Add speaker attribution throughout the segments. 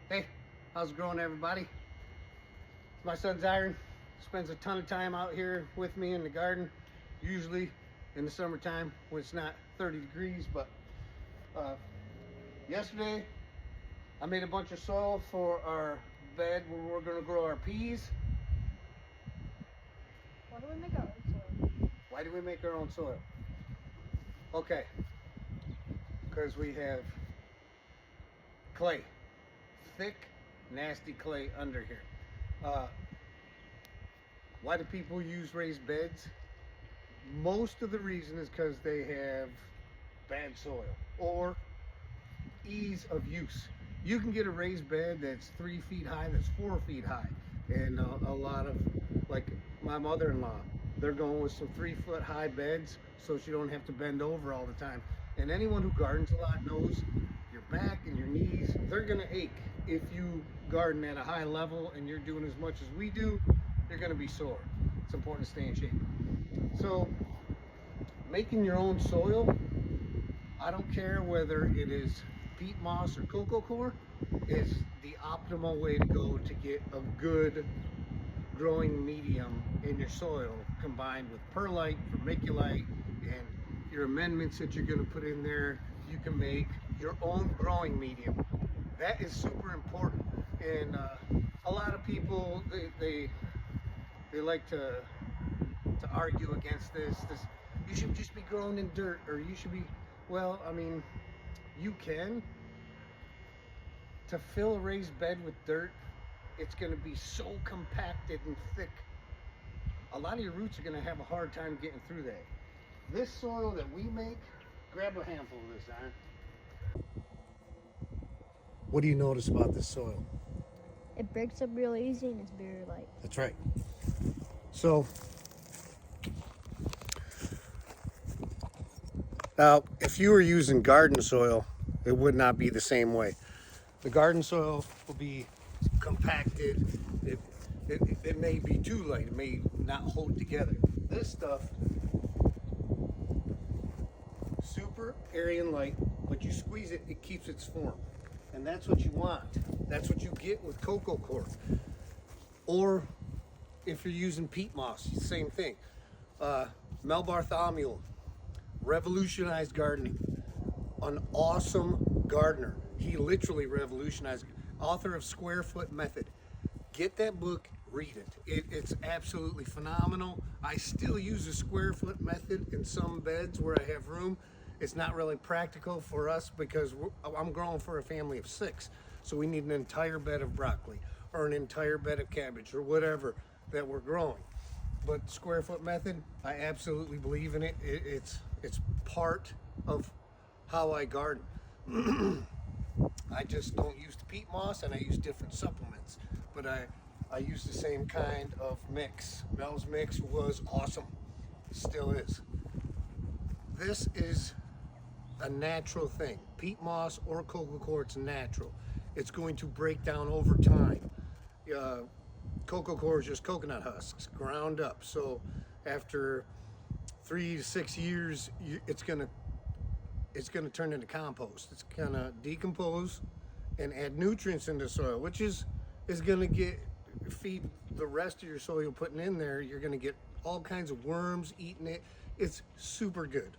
Speaker 1: Hey, how's it going, everybody? My son's Iron. Spends a ton of time out here with me in the garden, usually in the summertime when it's not 30 degrees. But uh, yesterday, I made a bunch of soil for our bed where we're going to grow our peas.
Speaker 2: Why do we make our own soil?
Speaker 1: Why do we make our own soil? Okay, because we have clay, thick, nasty clay under here. Uh, why do people use raised beds? Most of the reason is because they have bad soil or ease of use. You can get a raised bed that's 3 feet high, that's 4 feet high, and a lot of, like my mother-in-law, they're going with some 3 foot high beds so she don't have to bend over all the time. And anyone who gardens a lot knows your back and your knees, they're gonna ache. If you garden at a high level and you're doing as much as we do, you're gonna be sore. It's important to stay in shape. So making your own soil, I don't care whether it is peat moss or coco coir, is the optimal way to go to get a good growing medium in your soil, combined with perlite, vermiculite, and your amendments that you're going to put in there. You can make your own growing medium. That is super important. And a lot of people, they like to argue against this. You should just be grown in dirt, or you should be, well, I mean, you can. To fill a raised bed with dirt, it's going to be so compacted and thick. A lot of your roots are going to have a hard time getting through that. This soil that we make, grab a handful of this, Iron. What do you notice about this soil?
Speaker 2: It breaks up real easy and it's very light.
Speaker 1: That's right. So, now, if you were using garden soil, it would not be the same way. The garden soil will be compacted. It may be too light. It may not hold together. This stuff, super airy and light, but you squeeze it, it keeps its form. And that's what you want. That's what you get with coco coir. Or if you're using peat moss, same thing. Mel Bartholomew revolutionized gardening. An awesome gardener. He literally revolutionized. Author of Square Foot Method. Get that book, read it. It's absolutely phenomenal. I still use the square foot method in some beds where I have room. It's not really practical for us because I'm growing for a family of 6. So we need an entire bed of broccoli or an entire bed of cabbage or whatever that we're growing. But square foot method, I absolutely believe in it. It's part of how I garden. I just don't use the peat moss, and I use different supplements, but I use the same kind of mix. Mel's mix was awesome, still is. This is a natural thing. Peat moss or coco coir, it's natural. It's going to break down over time. Coco coir is just coconut husks ground up, so after 3 to 6 years, it's gonna turn into compost. It's gonna decompose and add nutrients into the soil, which is gonna feed the rest of your soil you're putting in there. You're gonna get all kinds of worms eating it. It's super good.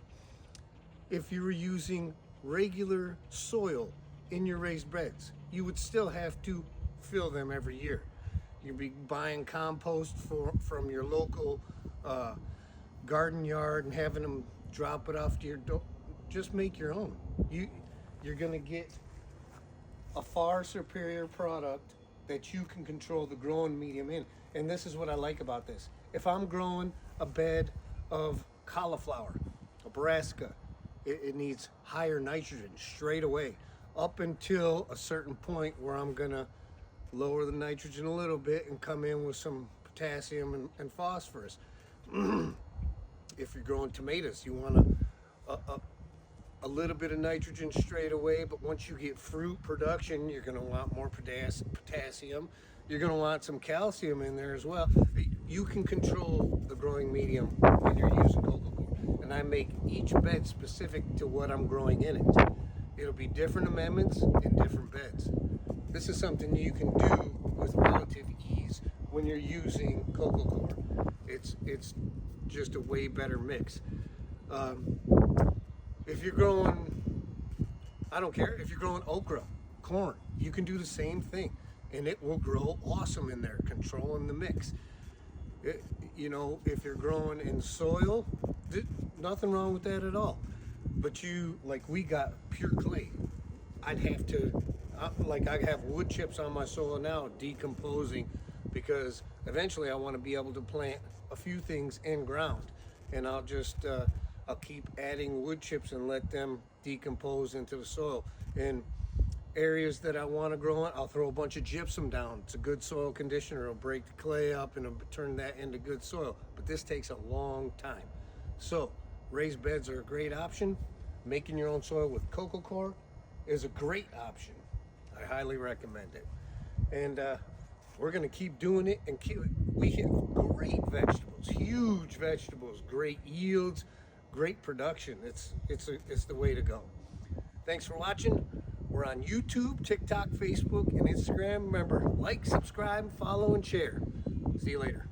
Speaker 1: If you were using regular soil in your raised beds, you would still have to fill them every year. You'd be buying compost from your local garden yard and having them drop it off to your door. Just make your own. You're gonna get a far superior product that you can control the growing medium in. And this is what I like about this. If I'm growing a bed of cauliflower, a brassica, it needs higher nitrogen straight away, up until a certain point where I'm gonna lower the nitrogen a little bit and come in with some potassium and phosphorus. If you're growing tomatoes, you want a little bit of nitrogen straight away, but once you get fruit production, you're going to want more potassium. You're going to want some calcium in there as well. You can control the growing medium when you're using coco coir, and I make each bed specific to what I'm growing in it. It'll be different amendments in different beds. This is something you can do with relative ease when you're using Coco Core. It's just a way better mix. If you're growing, I don't care, if you're growing okra, corn, you can do the same thing and it will grow awesome in there, controlling the mix. You know, if you're growing in soil, nothing wrong with that at all. But like we got pure clay. I'd have to, I have wood chips on my soil now decomposing because eventually I want to be able to plant a few things in ground. And I'll keep adding wood chips and let them decompose into the soil. In areas that I want to grow in, I'll throw a bunch of gypsum down. It's a good soil conditioner. It'll break the clay up and it'll turn that into good soil. But this takes a long time. So raised beds are a great option. Making your own soil with Coco Core is a great option. I highly recommend it. And we're going to keep doing it and we have great vegetables, huge vegetables, great yields, great production. It's the way to go. Thanks for watching. We're on YouTube, TikTok, Facebook, and Instagram. Remember, like, subscribe, follow, and share. See you later.